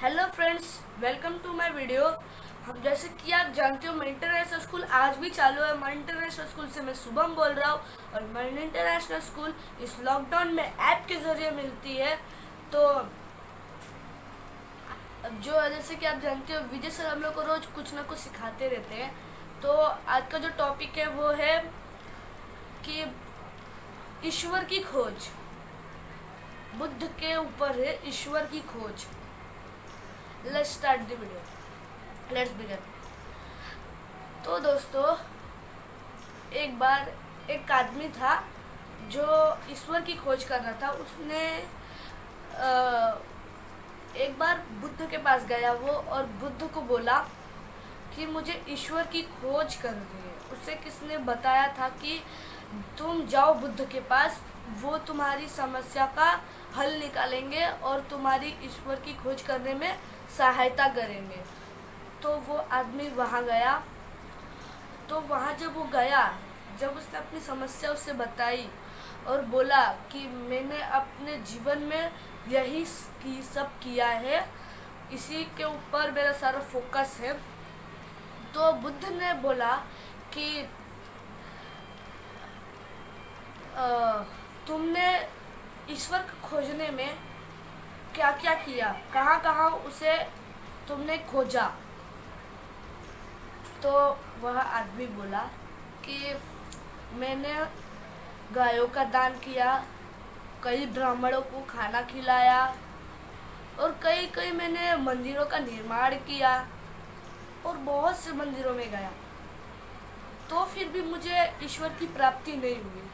Hello friends, welcome to my video. हम जैसे कि आप जानते हो, मैं इंटरनेशनल स्कूल आज भी चालू है। मैं इंटरनेशनल स्कूल से मैं शुभम बोल रहा हूँ और मैं इंटरनेशनल स्कूल इस लॉकडाउन में ऐप के ज़रिए मिलती है। तो जो जैसे कि आप जानते हो, विजय सर हम लोग को रोज़ कुछ ना कुछ सिखाते रहते हैं। तो आज का जो टॉपिक है वो है कि ईश्वर की खोज। बुद्ध के ऊपर है ईश्वर की खोज। Let's start the video. Let's begin. तो दोस्तों, एक बार एक आदमी था जो ईश्वर की खोज कर रहा था। उसने एक बार बुद्ध के पास गया वो, और बुद्ध को बोला कि मुझे ईश्वर की खोज करनी है। उसे किसने बताया था कि तुम जाओ बुद्ध के पास, वो तुम्हारी समस्या का हल निकालेंगे और तुम्हारी ईश्वर की खोज करने में सहायता करेंगे। तो वो आदमी वहाँ गया। तो वहाँ जब वो गया, जब उसने अपनी समस्या उससे बताई और बोला कि मैंने अपने जीवन में यही सब किया है, इसी के ऊपर मेरा सारा फोकस है। तो बुद्ध ने बोला कि तुमने ईश्वर को खोजने में क्या क्या किया, कहाँ कहाँ उसे तुमने खोजा। तो वह आदमी बोला कि मैंने गायों का दान किया, कई ब्राह्मणों को खाना खिलाया और कई कई मैंने मंदिरों का निर्माण किया और बहुत से मंदिरों में गया। तो फिर भी मुझे ईश्वर की प्राप्ति नहीं हुई।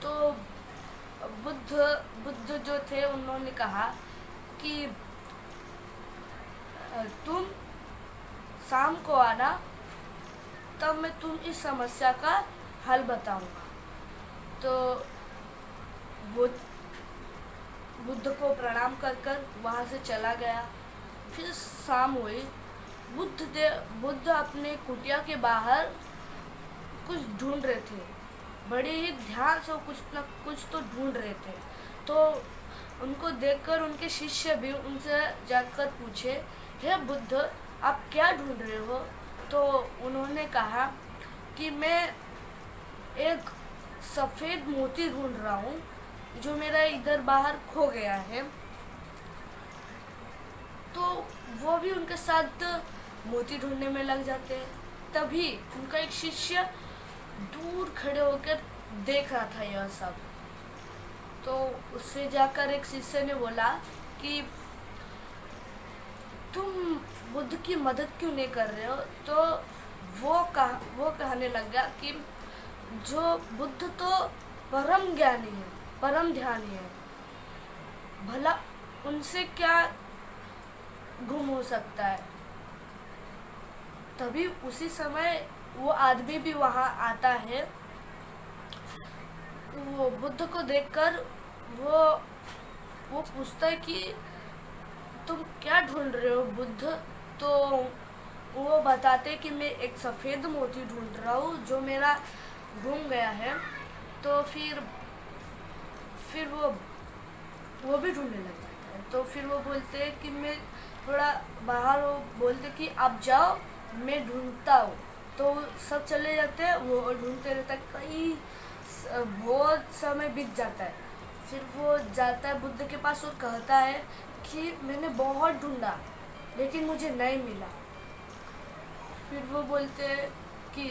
तो बुद्ध बुद्ध जो थे उन्होंने कहा कि तुम शाम को आना, तब मैं तुम इस समस्या का हल बताऊंगा। तो वो बुद्ध को प्रणाम कर कर वहाँ से चला गया। फिर शाम हुई। बुद्ध अपने कुटिया के बाहर कुछ ढूंढ रहे थे। बड़े ही ध्यान से कुछ न कुछ तो ढूंढ रहे थे। तो उनको देखकर उनके शिष्य भी उनसे जाकर पूछे, हे बुद्ध, आप क्या ढूंढ रहे हो? तो उन्होंने कहा कि मैं एक सफ़ेद मोती ढूंढ रहा हूँ जो मेरा इधर बाहर खो गया है। तो वो भी उनके साथ मोती ढूंढने में लग जाते हैं। तभी उनका एक शिष्य दूर खड़े होकर देख रहा था यह सब। तो उससे जाकर एक शिष्य ने बोला कि तुम बुद्ध की मदद क्यों नहीं कर रहे हो? तो वो कहने लग गया कि जो बुद्ध तो परम ज्ञानी है, परम ध्यानी है, भला उनसे क्या गुम हो सकता है। तभी उसी समय वो आदमी भी वहाँ आता है। वो बुद्ध को देखकर वो वो पूछता है कि तुम क्या ढूंढ रहे हो बुद्ध? तो वो बताते कि मैं एक सफ़ेद मोती ढूंढ रहा हूँ जो मेरा गुम गया है। तो फिर वो भी ढूंढने लग जाता है। तो फिर वो बोलते हैं कि मैं थोड़ा बाहर हो, बोलते कि आप जाओ, मैं ढूंढता हूँ। तो सब चले जाते हैं, वो ढूंढते रहता है। बहुत समय बीत जाता है। फिर वो जाता है बुद्ध के पास और कहता है कि मैंने बहुत ढूंढा लेकिन मुझे नहीं मिला। फिर वो बोलते हैं कि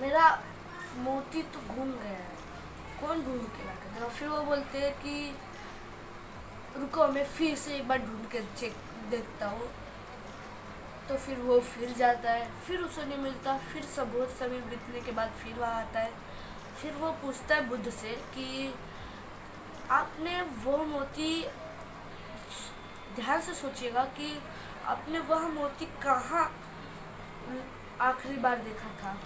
मेरा मोती तो घूम गया है, कौन ढूंढ के ला के देगा? फिर वो बोलते हैं कि रुको, मैं फिर से एक बार ढूंढ के चेक देखता हूँ। तो फिर वो फिर जाता है, फिर उसे नहीं मिलता। फिर सब बहुत समय बीतने के बाद फिर वहाँ आता है। फिर वो पूछता है बुद्ध से कि आपने वो मोती, ध्यान से सोचिएगा कि आपने वह मोती कहाँ आखिरी बार देखा था?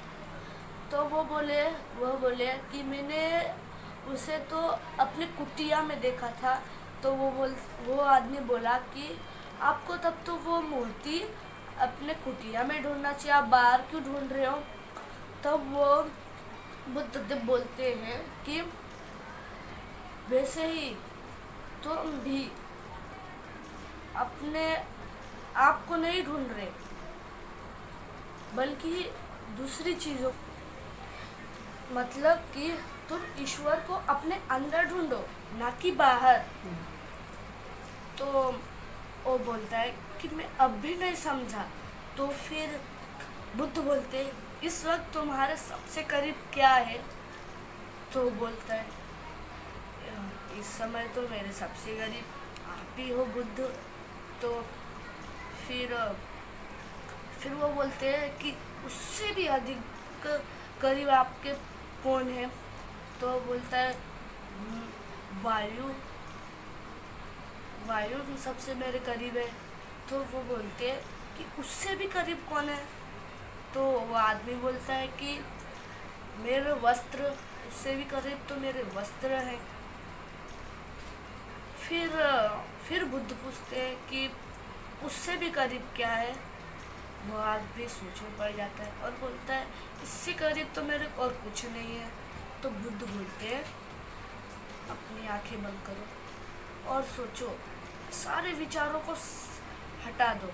तो वो बोले कि मैंने उसे तो अपने कुटिया में देखा था। तो वो आदमी बोला कि आपको तब तो वो मोती अपने कुटिया में ढूंढना चाहिए, आप बाहर क्यों ढूंढ रहे हो? तब वो बुद्धदेव बोलते हैं कि वैसे ही तुम भी अपने आप को नहीं ढूंढ रहे, बल्कि दूसरी चीज़ों, मतलब कि तुम ईश्वर को अपने अंदर ढूंढो, ना कि बाहर। तो वो बोलता है कि मैं अब भी नहीं समझा। तो फिर बुद्ध बोलते इस वक्त तुम्हारे सबसे करीब क्या है? तो बोलता है इस समय तो मेरे सबसे करीब आप ही हो बुद्ध। तो फिर वो बोलते हैं कि उससे भी अधिक करीब आपके कौन है? तो बोलता है वायु वायु सबसे मेरे करीब है। तो वो बोलते हैं कि उससे भी करीब कौन है? तो वो आदमी बोलता है कि मेरे वस्त्र, उससे भी करीब तो मेरे वस्त्र हैं। फिर बुद्ध पूछते हैं कि उससे भी करीब क्या है? वो आदमी सोच में पड़ जाता है और बोलता है इससे करीब तो मेरे और कुछ नहीं है। तो बुद्ध बोलते हैं अपनी आंखें बंद करो और सोचो, सारे विचारों को हटा दो,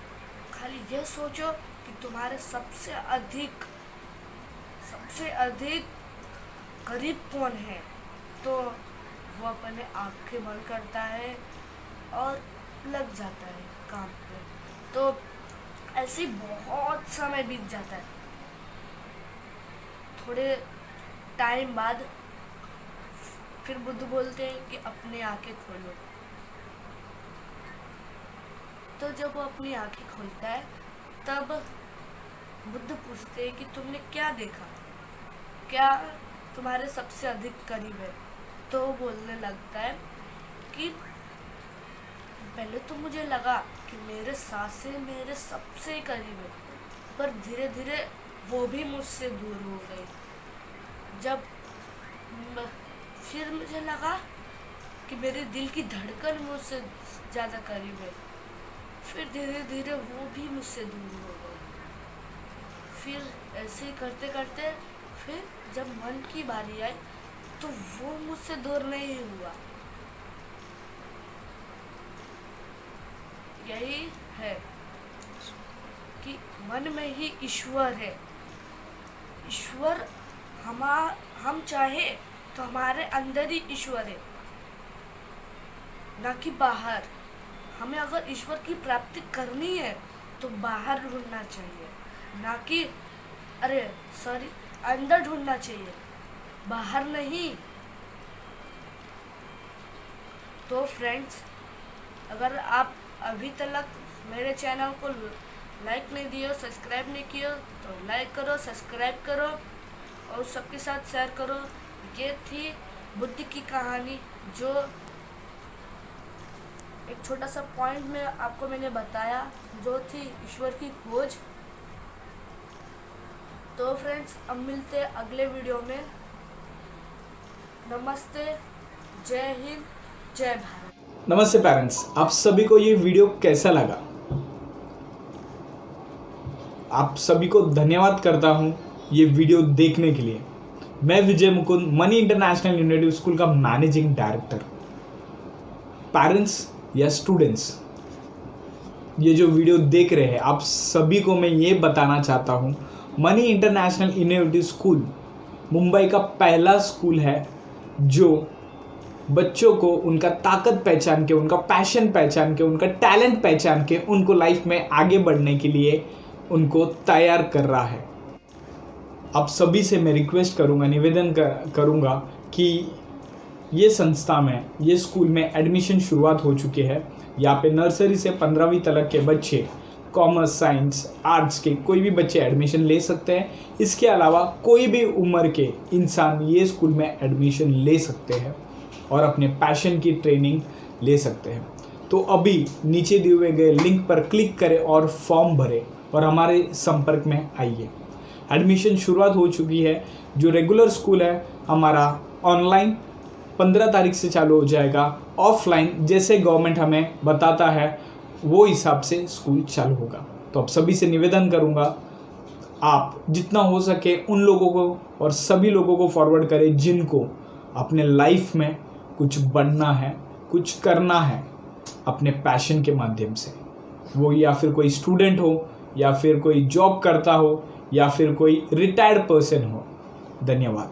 खाली यह सोचो कि तुम्हारे सबसे अधिक करीब कौन है। तो वो अपने आंखें बंद करता है और लग जाता है काम पे। तो ऐसे ही बहुत समय बीत जाता है। थोड़े टाइम बाद फिर बुद्ध बोलते हैं कि अपनी आंखें खोलो। तो जब वो अपनी आंखें खोलता है तब बुद्ध पूछते हैं कि तुमने क्या देखा, क्या तुम्हारे सबसे अधिक करीब है? तो वो बोलने लगता है कि पहले तो मुझे लगा कि मेरे सांसें मेरे सबसे करीब है, पर धीरे धीरे वो भी मुझसे दूर हो गई। फिर मुझे लगा कि मेरे दिल की धड़कन मुझसे ज़्यादा करीब है, फिर धीरे धीरे वो भी मुझसे दूर हो गई। फिर ऐसे ही करते करते फिर जब मन की बारी आई तो वो मुझसे दूर नहीं हुआ। यही है कि मन में ही ईश्वर है। ईश्वर हम चाहे तो हमारे अंदर ही ईश्वर है, ना कि बाहर। हमें अगर ईश्वर की प्राप्ति करनी है तो बाहर ढूंढना चाहिए, ना कि अंदर ढूंढना चाहिए, बाहर नहीं। तो फ्रेंड्स, अगर आप अभी तक मेरे चैनल को लाइक नहीं दिए, सब्सक्राइब नहीं किया तो लाइक करो, सब्सक्राइब करो और सबके साथ शेयर करो। ये थी बुद्ध की कहानी, जो एक छोटा सा पॉइंट में आपको मैंने बताया, जो थी ईश्वर की खोज। तो फ्रेंड्स, अब मिलते हैं अगले वीडियो में। नमस्ते, जय हिंद, जय भारत। नमस्ते पेरेंट्स, आप सभी को ये वीडियो कैसा लगा? आप सभी को धन्यवाद करता हूँ ये वीडियो देखने के लिए। मैं Vijay Mukund, Mani international university school का मैनेजिंग डायरेक्टर। पेरेंट्स या स्टूडेंट्स, ये जो वीडियो देख रहे हैं, आप सभी को मैं ये बताना चाहता हूँ, money international university school Mumbai का पहला स्कूल है जो बच्चों को उनका ताकत पहचान के, उनका पैशन पहचान के, उनका टैलेंट पहचान के, उनको लाइफ में आगे बढ़ने के लिए उनको तैयार कर रहा है। आप सभी से मैं रिक्वेस्ट करूँगा, निवेदन करूँगा कि ये संस्था में, ये स्कूल में एडमिशन शुरुआत हो चुकी है। यहाँ पे नर्सरी से 15वीं तक के बच्चे, कॉमर्स, साइंस, आर्ट्स के कोई भी बच्चे एडमिशन ले सकते हैं। इसके अलावा कोई भी उम्र के इंसान ये स्कूल में एडमिशन ले सकते हैं और अपने पैशन की ट्रेनिंग ले सकते हैं। तो अभी नीचे दिए हुए गए लिंक पर क्लिक करें और फॉर्म भरें और हमारे संपर्क में आइए। एडमिशन शुरुआत हो चुकी है। जो रेगुलर स्कूल है हमारा ऑनलाइन 15 तारीख से चालू हो जाएगा, ऑफलाइन जैसे गवर्नमेंट हमें बताता है वो हिसाब से स्कूल चालू होगा। तो आप सभी से निवेदन करूँगा, आप जितना हो सके उन लोगों को और सभी लोगों को फॉरवर्ड करें जिनको अपने लाइफ में कुछ बनना है, कुछ करना है, अपने पैशन के माध्यम से, वो या फिर कोई स्टूडेंट हो, या फिर कोई जॉब करता हो, या फिर कोई रिटायर्ड पर्सन हो। धन्यवाद।